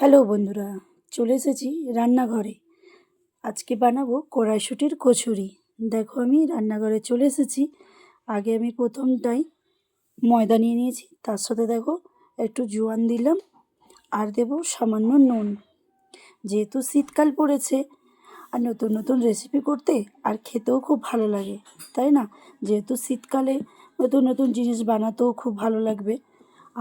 Hello বন্ধুরা, চলে এসেছি রান্নাঘরে। আজকে বানাবো কড়াইশুঁটির কচুরি। দেখো আমি রান্নাঘরে চলে এসেছি। আগে আমি প্রথমটাই ময়দা নিয়ে নিয়েছি, তার সাথে দেখো একটু জোয়ান দিলাম আর দেবো সামান্য নুন। যেহেতু শীতকাল পড়েছে আর নতুন নতুন রেসিপি করতে আর খেতেও খুব ভালো লাগে, তাই না? যেহেতু শীতকালে নতুন নতুন জিনিস বানাতেও খুব ভালো লাগবে।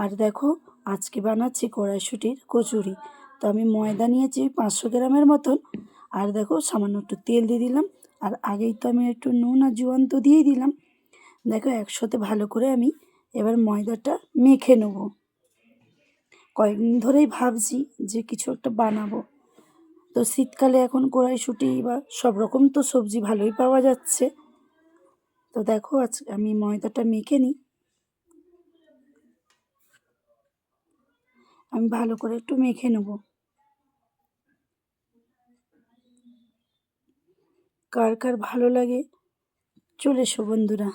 আর দেখো আজকে বানাচ্ছি কড়াইশুঁটির কচুরি। তো আমি ময়দা নিয়েছি 500 গ্রামের মতন, আর দেখো সামান্য একটু তেল দিয়ে দিলাম। আর আগেই তো আমি একটু নুন আর জোয়ান তো দিয়েই দিলাম। দেখো একসাথে ভালো করে আমি এবার ময়দাটা মেখে নেব। কয়েকদিন ধরেই ভাবছি যে কিছু একটা বানাবো। তো শীতকালে এখন কড়াইশুঁটি বা সব রকম তো সবজি ভালোই পাওয়া যাচ্ছে। তো দেখো আজ আমি ময়দাটা মেখে নিই। আমি ভালো করে একটু মেখে নেব। কার কার ভালো লাগে চলে এসো বন্ধুরা।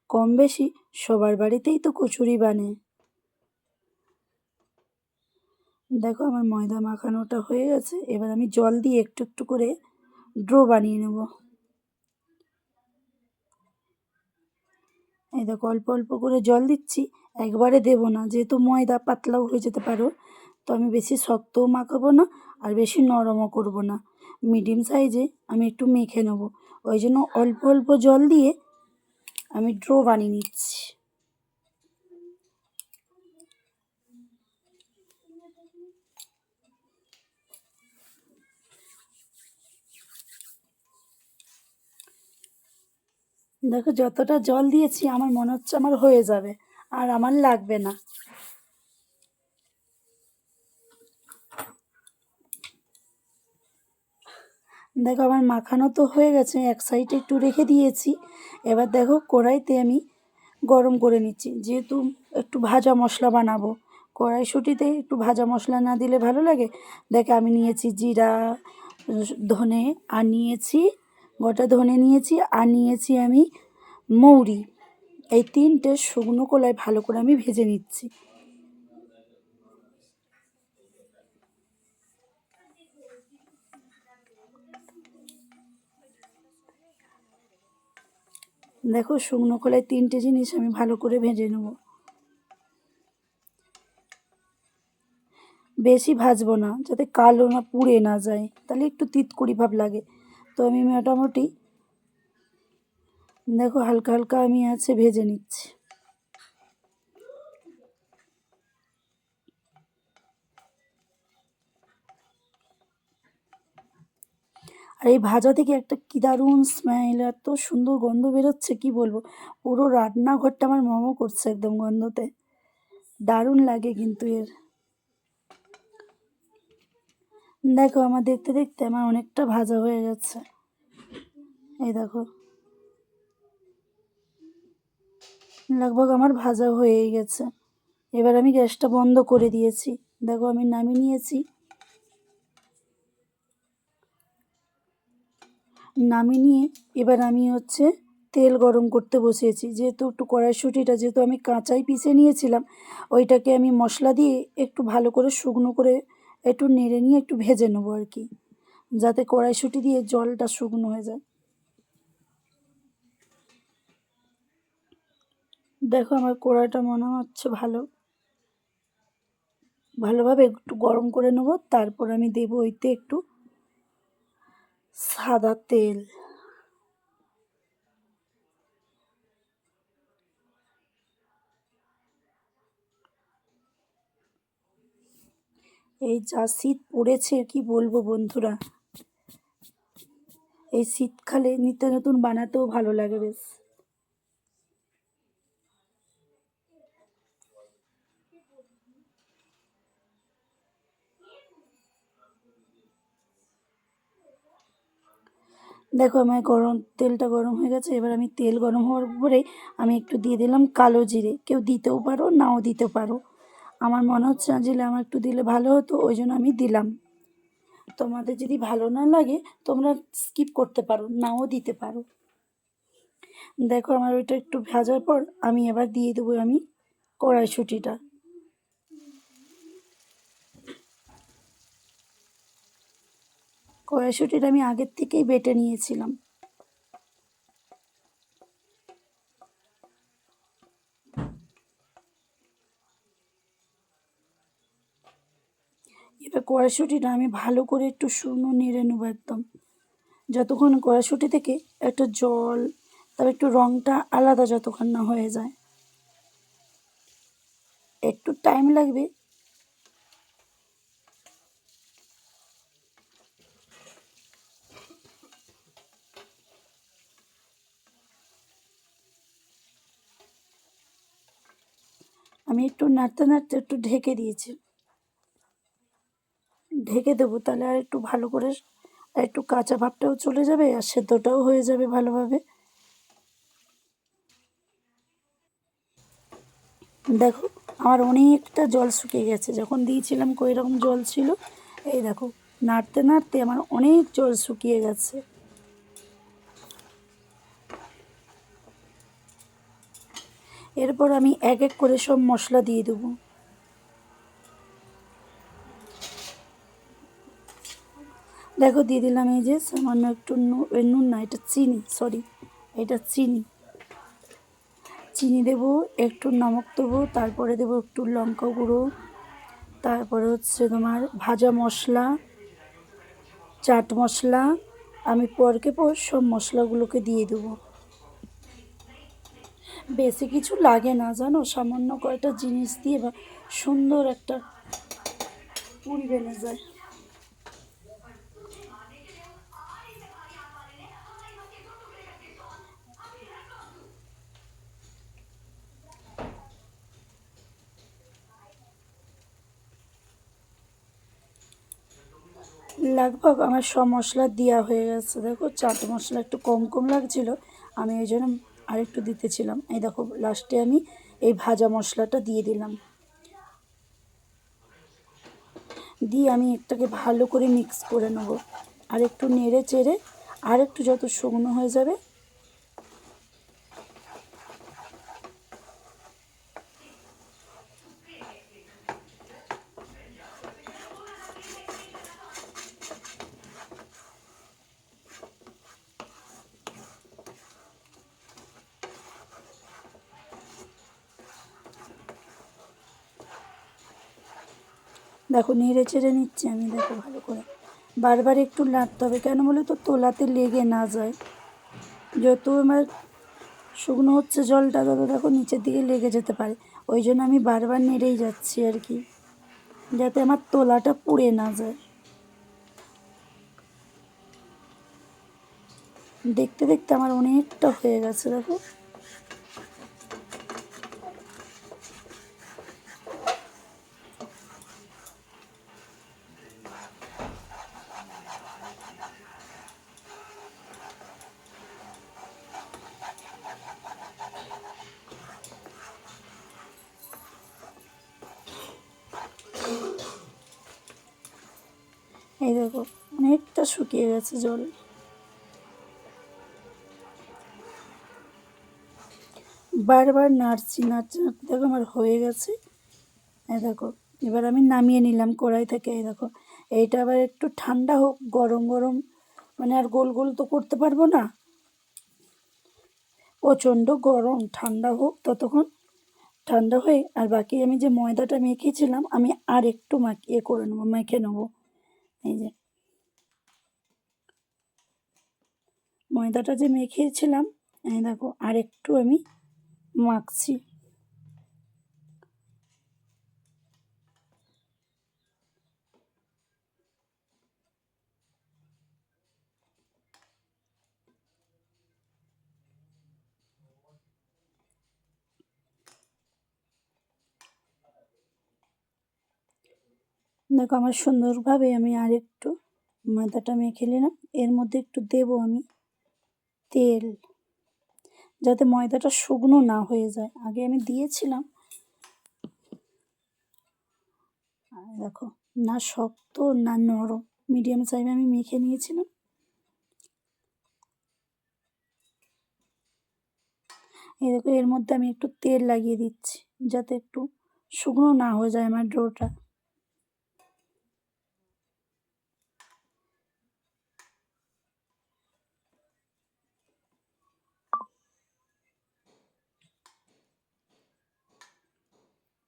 কম বেশি সবার বাড়িতেই তো কচুরি বানে। দেখো আমার ময়দা মাখানোটা হয়ে গেছে। এবার আমি জল দিয়ে একটু একটু করে ড্রো বানিয়ে নেব। এই দেখো অল্প অল্প করে জল দিচ্ছি, একবারে দেবো না, যেহেতু ময়দা পাতলাও হয়ে যেতে পারো। তো আমি বেশি শক্তও মাখাবো না আর বেশি নরমও করব না, মিডিয়াম সাইজে আমি একটু মেখে নেব। ওই জন্য অল্প অল্প জল দিয়ে আমি ড্রো বানিয়ে নিচ্ছি। দেখো যতটা জল দিয়েছি আমার মনে হচ্ছে আমার হয়ে যাবে, আর আমার লাগবে না। দেখো আমার মাখানো তো হয়ে গেছে, এক সাইডে একটু রেখে দিয়েছি। এবার দেখো কড়াইতে আমি গরম করে নিচ্ছি, যেহেতু একটু ভাজা মশলা বানাবো। কড়াইশুঁটিতে একটু ভাজা মশলা না দিলে ভালো লাগে। দেখে আমি নিয়েছি জিরা, ধনে, আর নিয়েছি গোটা ধনে নিয়েছি, আর নিয়েছি আমি মৌরি। এই তিনটে শুকনো কলাই ভালো করে আমি ভেজে নিচ্ছি। দেখো শুকনো কলাই তিনটে জিনিস আমি ভালো করে ভেজে নেব। বেশি ভাজবো না, যাতে কালো না পুড়ে না যায়, তাহলে একটু তিতকুড়ি ভাব লাগে। তো আমি মোটামুটি দেখো হালকা হালকা আমি আছে ভেজে নিচ্ছি। আর এই ভাজা থেকে একটা কী দারুণ স্মেল, এত সুন্দর গন্ধ বেরোচ্ছে কি বলবো। পুরো রান্নাঘরটা আমার মোমো করছে একদম গন্ধতে, দারুণ লাগে কিন্তু এর। দেখো আমার দেখতে দেখতে আমার অনেকটা ভাজা হয়ে গেছে। এই দেখো লগভগ আমার ভাজা হয়েই গেছে। এবার আমি গ্যাসটা বন্ধ করে দিয়েছি। দেখো আমি নামিয়ে নিয়েছি। নামিয়ে নিয়ে এবার আমি তেল গরম করতে বসিয়েছি। যেহেতু একটু কড়াইশুঁটিটা যেহেতু আমি কাঁচাই পিষে নিয়েছিলাম, ওইটাকে আমি মশলা দিয়ে একটু ভালো করে শুকনো করে একটু নেড়ে নিয়ে একটু ভেজে নেবো আর কি, যাতে কড়াইশুঁটি দিয়ে জলটা শুকনো হয়ে যায়। দেখো আমার কড়াইটা মনে হচ্ছে ভালোভাবে একটু গরম করে নেবো। তারপর আমি দেবো ওইতে একটু সাদা তেল। এই যা শীত পড়েছে কি বলবো বন্ধুরা, এই শীতকালে নিত্য নতুন বানাতেও ভালো লাগে বেশ। দেখো আমার তেলটা গরম হয়ে গেছে। এবার আমি তেল গরম হওয়ার পরে আমি একটু দিয়ে দিলাম কালো জিরে। কেউ দিতেও পারো নাও দিতে পারো, আমার মনে হচ্ছে না দিলে আমার একটু দিলে ভালো হতো, ওই জন্য আমি দিলাম। তোমাদের যদি ভালো না লাগে তোমরা স্কিপ করতে পারো, নাও দিতে পারো। দেখো আমার ওইটা একটু ভাজার পর আমি এবার দিয়ে দেবো আমি কড়াইশুঁটিটা। কড়াইশুঁটিটা আমি আগের থেকেই বেটে নিয়েছিলাম। এবার কড়াইশুঁটিটা আমি ভালো করে একটু শুকনো নেড়ে নেবো একদম, যতক্ষণ কড়াইশুঁটি থেকে একটা জল, তবে একটু রঙটা আলাদা যতক্ষণ না হয়ে যায়, একটু টাইম লাগবে। আমি একটু নাড়তে নাড়তে একটু ঢেকে দিয়েছি, ঢেকে দেবো, তাহলে আর একটু ভালো করে আর একটু কাঁচা ভাবটাও চলে যাবে আর সেদ্ধটাও হয়ে যাবে ভালোভাবে। দেখো আমার অনেকটা জল শুকিয়ে গেছে, যখন দিয়েছিলাম কই রকম জল ছিল, এই দেখো নাড়তে নাড়তে আমার অনেক জল শুকিয়ে গেছে। এরপর আমি এক এক করে সব মশলা দিয়ে দেবো। দেখো দিয়ে দিলাম এই যে সামান্য একটু নুন না, এটা চিনি, সরি এটা চিনি, চিনি দেবো, একটু নমক দেবো, তারপরে দেবো একটু লঙ্কা গুঁড়ো, তারপরে হচ্ছে তোমার ভাজা মশলা, চাট মশলা। আমি পরকে পর সব মশলাগুলোকে দিয়ে দেবো। বেশি কিছু লাগে না জানো, সামান্য কয়টা জিনিস দিয়ে বা সুন্দর একটা পুরি বেনে যায়। লাগভগ আমার সব মশলা দেওয়া হয়ে গেছে। দেখো চাট মশলা একটু কম কম লাগছিলো, আমি ওই জন্য আরেকটু দিতেছিলাম। এই দেখো লাস্টে আমি এই ভাজা মশলাটা দিয়ে দিলাম, দিয়ে আমি একটাকে ভালো করে মিক্স করে নেবো, আর একটু নেড়ে চেড়ে আর একটু যত শুকনো হয়ে যাবে। দেখো নেড়ে চেড়ে নিচ্ছি আমি, দেখো ভালো করে বারবার একটু নাড়তে হবে, কেন বলে তো তোলাতে লেগে না যায়। যত আমার শুকনো হচ্ছে জলটা, তত দেখো নিচের দিকে লেগে যেতে পারে, ওই জন্য আমি বারবার নেড়েই যাচ্ছি আর কি, যাতে আমার তোলাটা পুড়ে না যায়। দেখতে দেখতে আমার অনেকটা হয়ে গেছে দেখো। এই দেখো অনেকটা শুকিয়ে গেছে জল। বারবার নাড়ছি নাড়ছি নাড়তে দেখো আমার হয়ে গেছে। এই দেখো এবার আমি নামিয়ে নিলাম কড়াই থেকে। এই দেখো এইটা আবার একটু ঠান্ডা হোক, গরম গরম মানে আর গোল গোল তো করতে পারবো না, প্রচণ্ড গরম, ঠান্ডা হোক ততক্ষণ, ঠান্ডা হয়ে আর বাকি আমি যে ময়দাটা মেখেছিলাম আমি আর একটু মাখিয়ে করে নেবো, মেখে নেবো। এই যে ময়দাটা যে মেখেছিলাম, এই দেখো আর একটু আমি মাখছি। দেখো আমার সুন্দরভাবে আমি আর একটু ময়দাটা মেখে নিলাম। এর মধ্যে একটু দেবো আমি তেল, যাতে ময়দাটা শুকনো না হয়ে যায়, আগে আমি দিয়েছিলাম। আর দেখো না শক্ত না নরম, মিডিয়াম সাইজে আমি মেখে নিয়েছিলাম। এই দেখো এর মধ্যে আমি একটু তেল লাগিয়ে দিচ্ছি, যাতে একটু শুকনো না হয়ে যায় আমার ডোটা।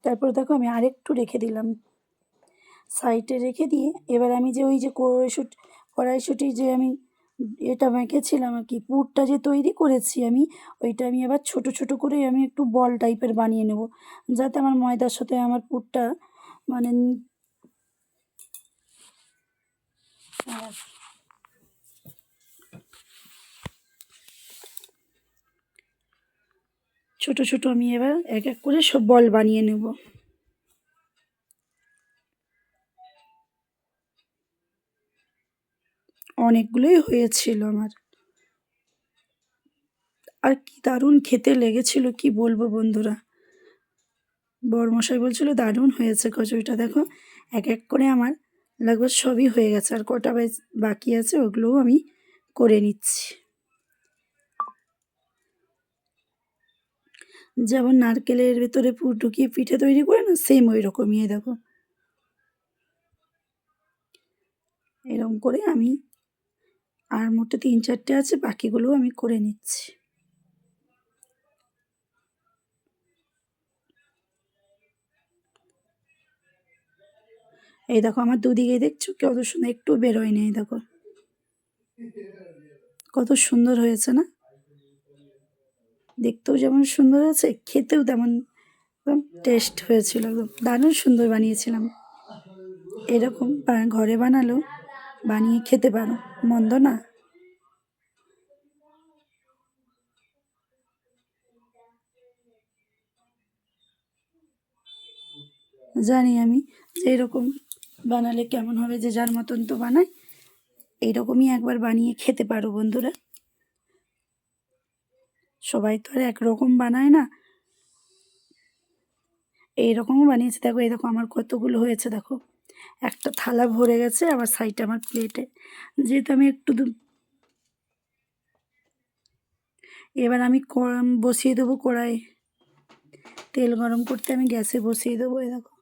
তারপর দেখো আমি আরেকটু রেখে দিলাম, সাইডে রেখে দিয়ে এবার আমি যে ওই যে কড়াইশুঁটি যে আমি এটা মেখেছিলাম আর কি, পুরটা যে তৈরি করেছি আমি, ওইটা আমি এবার ছোট ছোট করে আমি একটু বল টাইপের বানিয়ে নেব, যাতে আমার ময়দার সাথে আমার পুরটা মানে ছোট ছোট আমি এবার এক এক করে সব বল বানিয়ে নেব। অনেকগুলোই হয়েছিল আমার, আর কি দারুণ খেতে লেগেছিল কি বলবো বন্ধুরা। বরমশাই বলছিল দারুণ হয়েছে কচুরিটা। দেখো এক এক করে আমার লাগভগ সবই হয়ে গেছে, আর কটা বাকি আছে ওগুলোও আমি করে নিচ্ছি। যেমন নারকেলের ভেতরে পুর ঢুকিয়ে পিঠে তৈরি করে না, সেম ওই রকমই। দেখো এরকম করে আমি আর মোটে 3-4টে আছে, বাকিগুলোও আমি করে নিচ্ছি। এই দেখো আমার দুদিকেই দেখছো কত সুন্দর, একটু বেরোয় নেই। দেখো কত সুন্দর হয়েছে না, দেখতেও যেমন সুন্দর হয়েছে, খেতেও তেমন একদম টেস্ট হয়েছিল, একদম দারুণ সুন্দর বানিয়েছিলাম। এরকম ঘরে বানালেও বানিয়ে খেতে পারো, মন্দ না। জানি আমি যে এরকম বানালে কেমন হবে, যে যার মতন তো বানায়, এইরকমই একবার বানিয়ে খেতে পারো বন্ধুরা। সবাই তো আর একরকম বানায় না, এইরকমও বানিয়েছি। দেখো এই দেখো আমার কতগুলো হয়েছে, দেখো একটা থালা ভরে গেছে আবার সাইডে আমার প্লেটে, যেহেতু আমি একটু এবার আমি বসিয়ে দেবো কড়াই, তেল গরম করতে আমি গ্যাসে বসিয়ে দেবো। এই দেখো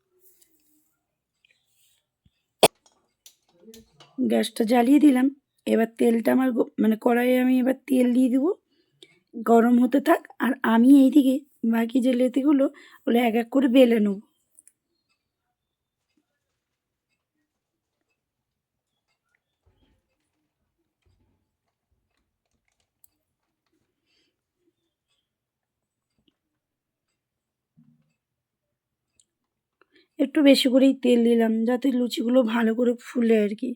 গ্যাসটা জ্বালিয়ে দিলাম, এবার তেলটা আমার মানে কড়াইয়ে আমি এবার তেল দিয়ে দেবো, গরম হতে থাক, আর আমি এইদিকে বাকি যে লেচিগুলো ওগুলো এক এক করে বেলে নেব। একটু বেশি করেই তেল দিলাম যাতে লুচিগুলো ভালো করে ফুলে আর কি।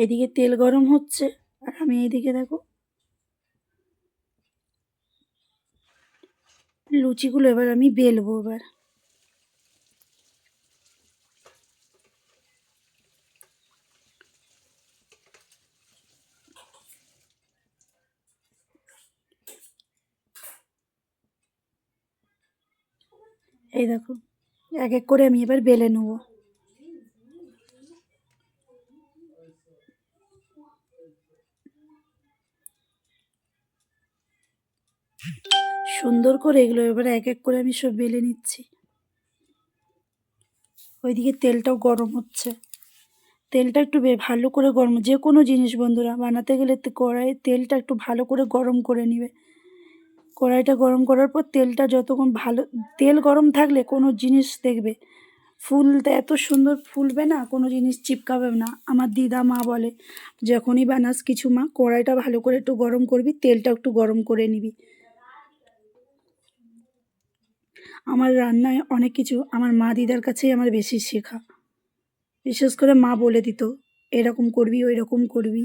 এইদিকে তেল গরম হচ্ছে, আর আমি এইদিকে দেখো লুচিগুলো এবার আমি বেলবো। এবার এই দেখো এক এক করে আমি এবার বেলে নেব। সুন্দর করে এগুলো এবার এক এক করে আমি সব বেলে নিচ্ছি। ওইদিকে তেলটাও গরম হচ্ছে, তেলটা একটু ভালো করে গরম, যে কোনো জিনিস বন্ধুরা বানাতে গেলে কড়াইয়ের তেলটা একটু ভালো করে গরম করে নিবে। কড়াইটা গরম করার পর তেলটা যতক্ষণ ভালো, তেল গরম থাকলে কোনো জিনিস দেখবে ফুলতে এত সুন্দর ফুলবে না, কোনো জিনিস চিপকাবে না। আমার দিদা মা বলে যখনই বানাস কিছু মা, কড়াইটা ভালো করে একটু গরম করবি, তেলটা একটু গরম করে নিবি। আমার রান্নায় অনেক কিছু আমার মা দিদার কাছেই আমার বেশি শেখা, বিশেষ করে মা বলে দিত এরকম করবি ওই রকম করবি।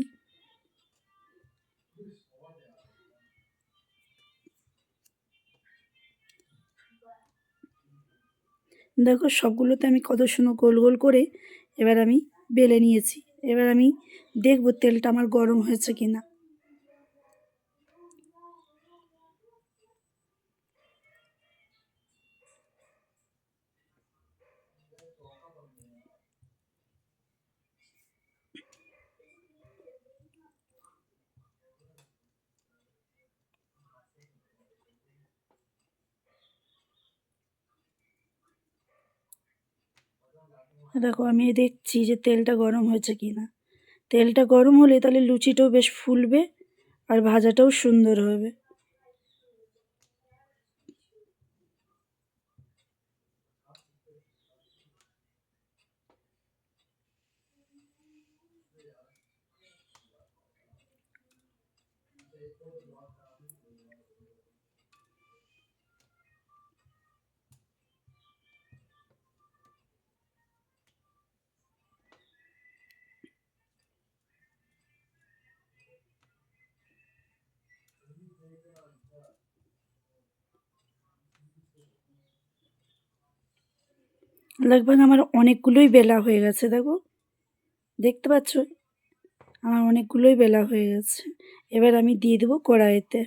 দেখো সবগুলোতে আমি কত সুন্দর গোল গোল করে এবার আমি বেলে নিয়েছি। এবার আমি দেখবো তেলটা আমার গরম হয়েছে কিনা। দেখো আমি দেখছি যে তেলটা গরম হয়েছে কি না। তেলটা গরম হলে তাহলে লুচিটাও বেশ ফুলবে আর ভাজাটাও সুন্দর হবে। लगभग আমার অনেকগুলোই বেলা হয়ে গেছে, দেখো দেখতে পাচ্ছ আমার অনেকগুলোই বেলা হয়ে গেছে। এবার আমি দিয়ে দেবো কড়াইতে।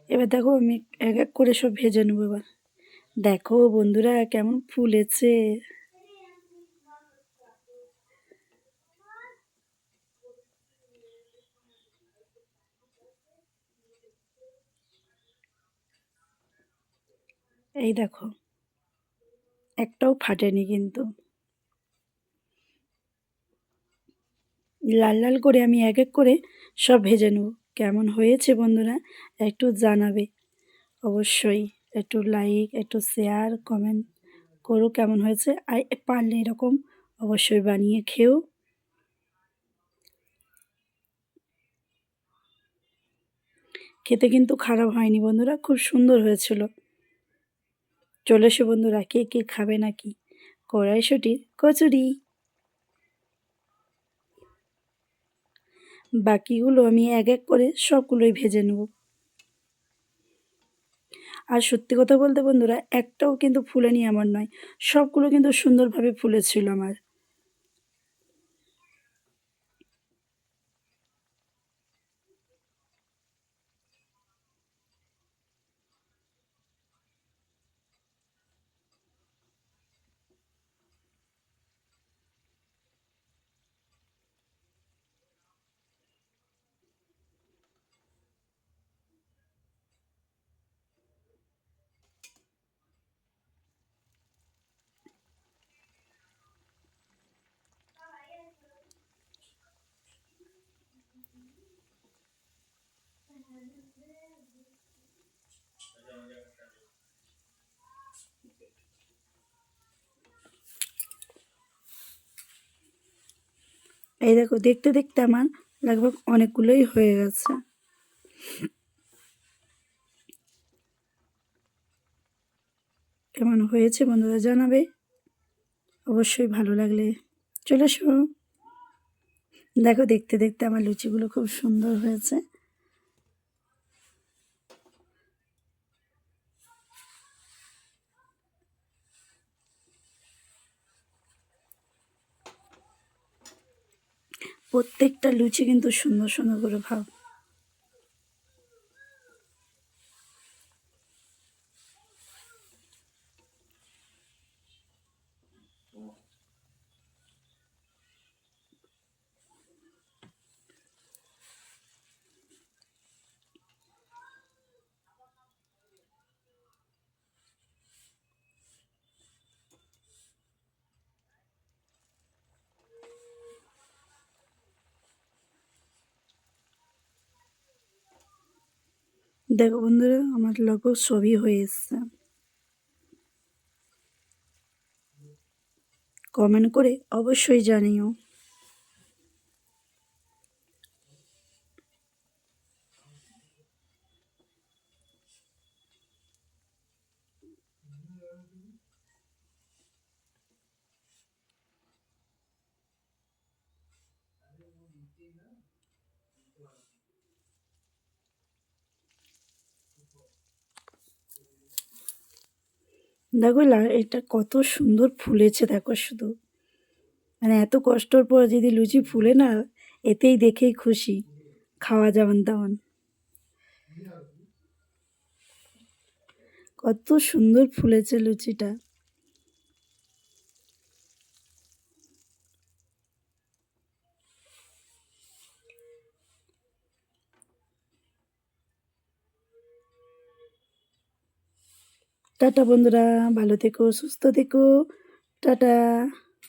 এবার দেখো আমি এক এক করে সব ভেজে নেবো। এবার দেখো বন্ধুরা কেমন ফুলেছে। এই দেখো একটাও ফাটেনি কিন্তু। লাল লাল করে আমি এক এক করে সব ভেজে নেব। কেমন হয়েছে বন্ধুরা একটু জানাবে অবশ্যই। একটু লাইক, একটু শেয়ার, কমেন্ট করো কেমন হয়েছে। আর পারলে এরকম অবশ্যই বানিয়ে খেও। খেতে কিন্তু খারাপ হয়নি বন্ধুরা, খুব সুন্দর হয়েছিল। চলে এসো বন্ধুরা, কে কে খাবে নাকি কড়াইশুঁটির কচুরি। বাকিগুলো আমি এক এক করে সবগুলোই ভেজে নেব। আর সত্যি কথা বলতে বন্ধুরা একটাও কিন্তু ফুলেনি আমার নয়, সবগুলো কিন্তু সুন্দরভাবে ফুলেছিল আমার। এই দেখো দেখতে দেখতে আমার লগভগ অনেকগুলোই হয়ে গেছে। কেমন হয়েছে বন্ধুরা জানাবে অবশ্যই। ভালো লাগলে চলে এসো। দেখো দেখতে দেখতে আমার লুচিগুলো খুব সুন্দর হয়েছে। প্রত্যেকটা লুচি কিন্তু সুন্দর সুন্দর করে ভাব। দেখো বন্ধুরা আমার লগভগ সবই হয়ে এসছে। কমেন্ট করে অবশ্যই জানিও। দেখো এটা কত সুন্দর ফুলেছে দেখো শুধু। মানে এত কষ্টর পর যদি লুচি ফুলে না, এতেই দেখেই খুশি। খাওয়া যেমন তেমন। কত সুন্দর ফুলেছে লুচিটা। টাটা বন্ধুরা, ভালো থেকো, সুস্থ থেকো, টাটা।